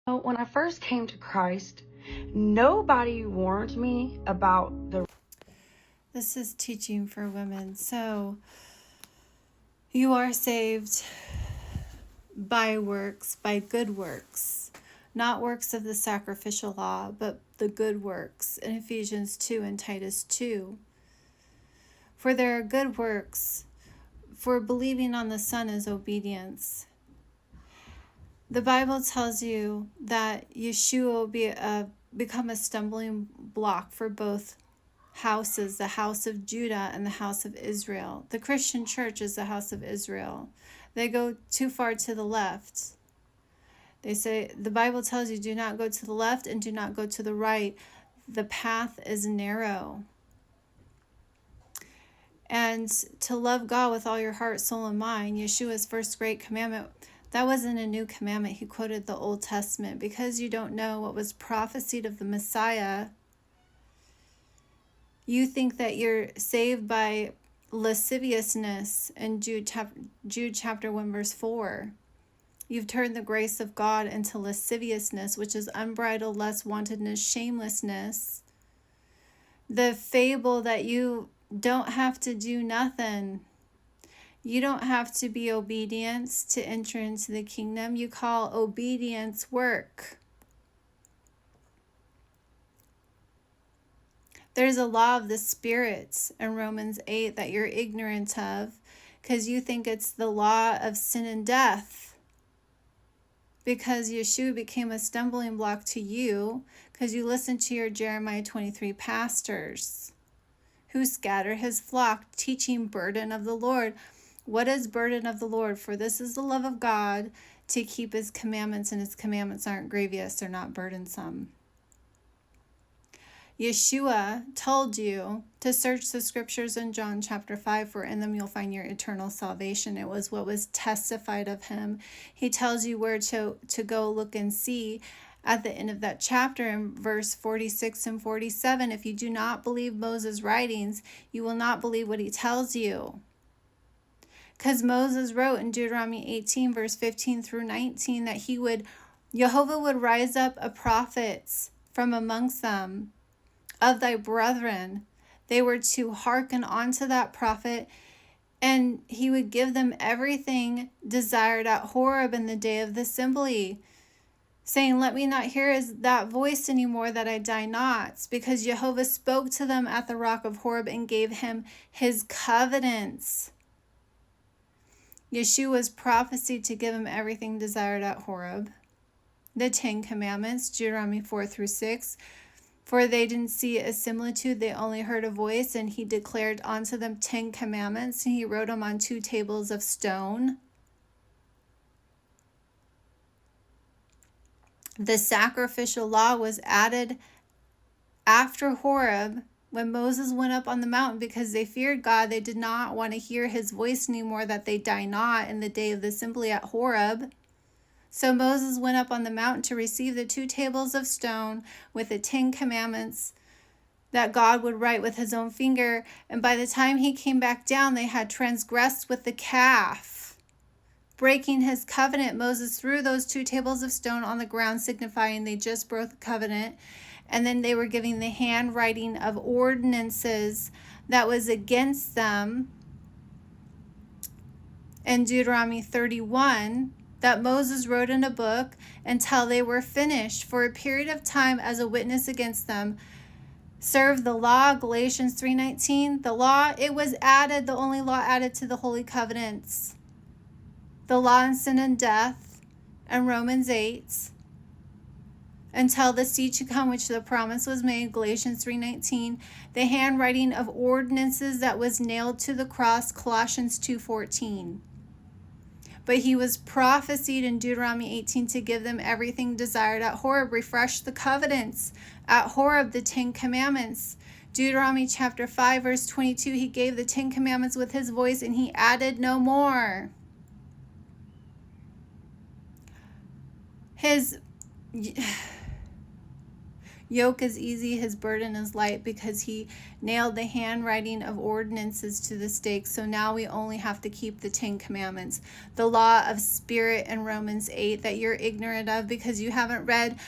When I first came to Christ, nobody warned me about the... This is teaching for women. So, you are saved by works, by good works, not works of the sacrificial law, but the good works in Ephesians 2 and Titus 2. For there are good works, for believing on the Son is obedience. The Bible tells you that Yeshua will become a stumbling block for both houses, the house of Judah and the house of Israel. The Christian church is the house of Israel. They go too far to the left. They say, the Bible tells you, do not go to the left and do not go to the right. The path is narrow. And to love God with all your heart, soul, and mind, Yeshua's first great commandment, that wasn't a new commandment. He quoted the Old Testament. Because you don't know what was prophesied of the Messiah, you think that you're saved by lasciviousness in Jude chapter 1, verse 4. You've turned the grace of God into lasciviousness, which is unbridled lust, wantonness, shamelessness. The fable that you don't have to do nothing. You don't have to be obedient to enter into the kingdom. You call obedience work. There's a law of the spirits in Romans 8 that you're ignorant of because you think it's the law of sin and death. Because Yeshua became a stumbling block to you because you listened to your Jeremiah 23 pastors who scatter his flock, teaching burden of the Lord. What is burden of the Lord? For this is the love of God, to keep his commandments, and his commandments aren't grievous, they're not burdensome. Yeshua told you to search the scriptures in John chapter 5, for in them you'll find your eternal salvation. It was what was testified of him. He tells you where to go look and see at the end of that chapter in verse 46 and 47. If you do not believe Moses' writings, you will not believe what he tells you. Because Moses wrote in Deuteronomy 18, verse 15 through 19, that Jehovah would rise up a prophet from amongst them, of thy brethren. They were to hearken unto that prophet, and he would give them everything desired at Horeb in the day of the assembly, saying, let me not hear that voice anymore, that I die not. Because Jehovah spoke to them at the rock of Horeb and gave him his covenants. Yeshua was prophesied to give him everything desired at Horeb. The 10 Commandments, Deuteronomy 4 through 6. For they didn't see a similitude, they only heard a voice, and he declared unto them 10 commandments, and he wrote them on 2 tables of stone. The sacrificial law was added after Horeb, when Moses went up on the mountain, because they feared God. They did not want to hear his voice anymore, that they die not in the day of the assembly at Horeb. So Moses went up on the mountain to receive the 2 tables of stone with the 10 commandments that God would write with his own finger. And by the time he came back down, they had transgressed with the calf, breaking his covenant. Moses threw those 2 tables of stone on the ground, signifying they just broke the covenant. And then they were giving the handwriting of ordinances that was against them in Deuteronomy 31, that Moses wrote in a book until they were finished. For a period of time as a witness against them, served the law, Galatians 3:19. The law, it was added, the only law added to the holy covenants. The law in sin and death, and Romans 8. Until the seed should come, which the promise was made, Galatians 3:19. The handwriting of ordinances that was nailed to the cross, Colossians 2:14. But he was prophesied in Deuteronomy 18 to give them everything desired at Horeb, refresh the covenants. At Horeb, the 10 commandments. Deuteronomy chapter 5, verse 22, he gave the 10 commandments with his voice, and he added no more. yoke is easy, his burden is light, because he nailed the handwriting of ordinances to the stake. So now we only have to keep the 10 commandments. The law of spirit in Romans 8 that you're ignorant of because you haven't read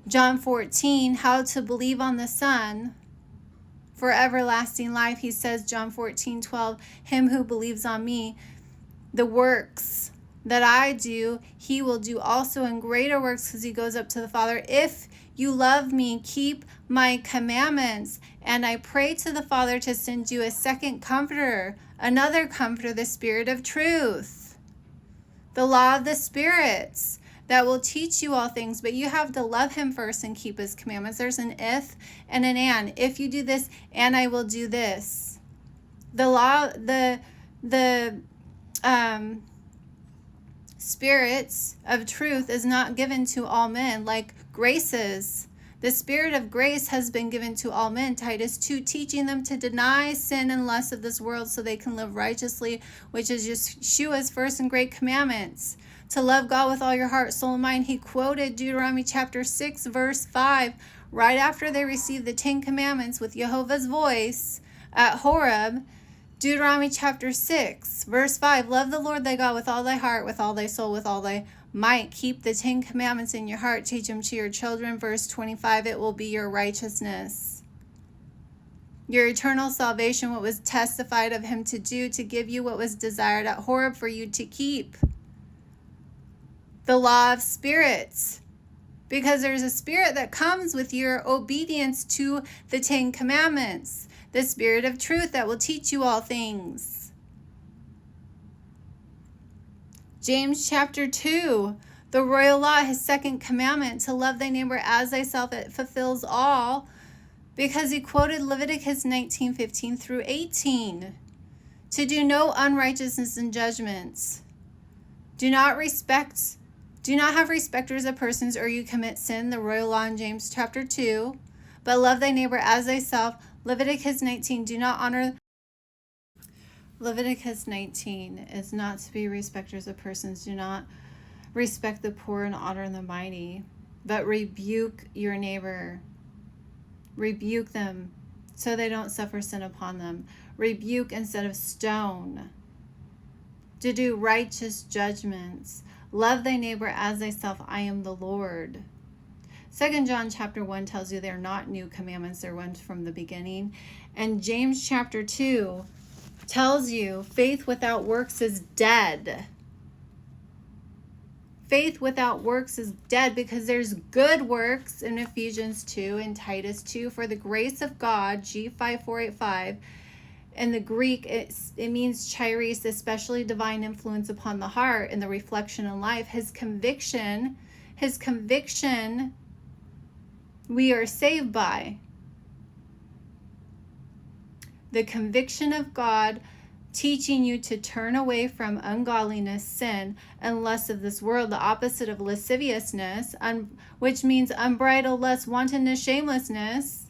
John 14, how to believe on the Son for everlasting life. He says, John 14:12, him who believes on me, the works that I do, he will do also, in greater works, because he goes up to the Father. If you love me, keep my commandments. And I pray to the Father to send you a second comforter, another comforter, the Spirit of truth, the law of the spirits, that will teach you all things. But you have to love him first and keep his commandments. There's an if and an and. If you do this, and I will do this. The law, the spirits of truth is not given to all men like grace is. The spirit of grace has been given to all men, Titus 2, teaching them to deny sin and lust of this world so they can live righteously, which is Yeshua's first and great commandments. To love God with all your heart, soul, and mind. He quoted Deuteronomy chapter 6, verse 5, right after they received the 10 commandments with Jehovah's voice at Horeb. Deuteronomy chapter 6, verse 5, love the Lord thy God with all thy heart, with all thy soul, with all thy might. Keep the 10 commandments in your heart. Teach them to your children. Verse 25, it will be your righteousness, your eternal salvation, what was testified of him to do, to give you what was desired at Horeb for you to keep. The law of spirits, because there's a spirit that comes with your obedience to the 10 commandments. The Spirit of truth that will teach you all things. James chapter 2, the royal law, his second commandment, to love thy neighbor as thyself, it fulfills all, because he quoted Leviticus 19:15 through 18. To do no unrighteousness and judgments. Do not have respecters of persons, or you commit sin, the royal law in James chapter 2. But love thy neighbor as thyself. Leviticus 19, do not honor. Leviticus 19 is not to be respecters of persons. Do not respect the poor and honor the mighty, but rebuke your neighbor. Rebuke them so they don't suffer sin upon them. Rebuke instead of stone. To do righteous judgments. Love thy neighbor as thyself. I am the Lord. 2 John chapter 1 tells you they're not new commandments, they're ones from the beginning. And James chapter 2 tells you faith without works is dead. Faith without works is dead, because there's good works in Ephesians 2 and Titus 2. For the grace of God, G5485, in the Greek, it means charis, especially divine influence upon the heart and the reflection in life. His conviction we are saved by. The conviction of God teaching you to turn away from ungodliness, sin, and lust of this world, the opposite of lasciviousness, which means unbridled lust, wantonness, shamelessness.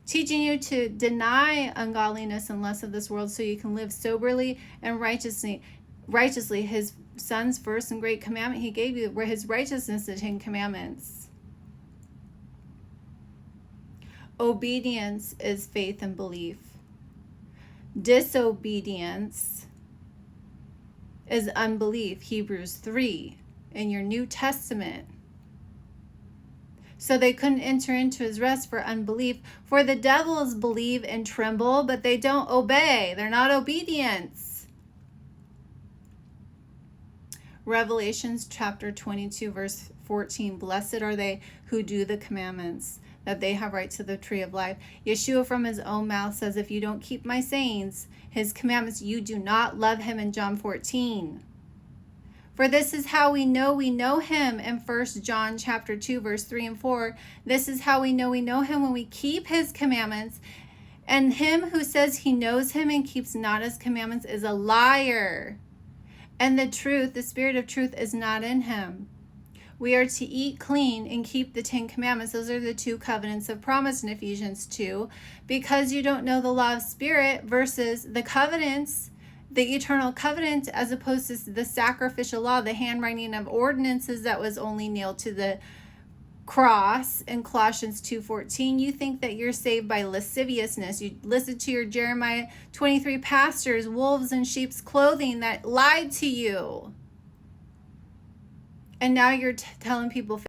Teaching you to deny ungodliness and lust of this world so you can live soberly and righteously. His Son's first and great commandment he gave you, were his righteousness, the 10 commandments. Obedience is faith and belief. Disobedience is unbelief. Hebrews 3 in your New Testament. So they couldn't enter into his rest for unbelief. For the devils believe and tremble, but they don't obey. They're not obedience. Revelations chapter 22 verse 14. Blessed are they who do the commandments, that they have right to the tree of life. Yeshua from his own mouth says, if you don't keep my sayings, his commandments, you do not love him, in John 14. For this is how we know him, in 1 John chapter 2, verse 3 and 4. This is how we know him, when we keep his commandments. And him who says he knows him and keeps not his commandments is a liar. And the truth, the Spirit of truth, is not in him. We are to eat clean and keep the 10 commandments. Those are the 2 covenants of promise in Ephesians 2. Because you don't know the law of spirit versus the covenants, the eternal covenant, as opposed to the sacrificial law, the handwriting of ordinances that was only nailed to the cross in Colossians 2:14. You think that you're saved by lasciviousness. You listen to your Jeremiah 23 pastors, wolves in sheep's clothing, that lied to you. And now you're telling people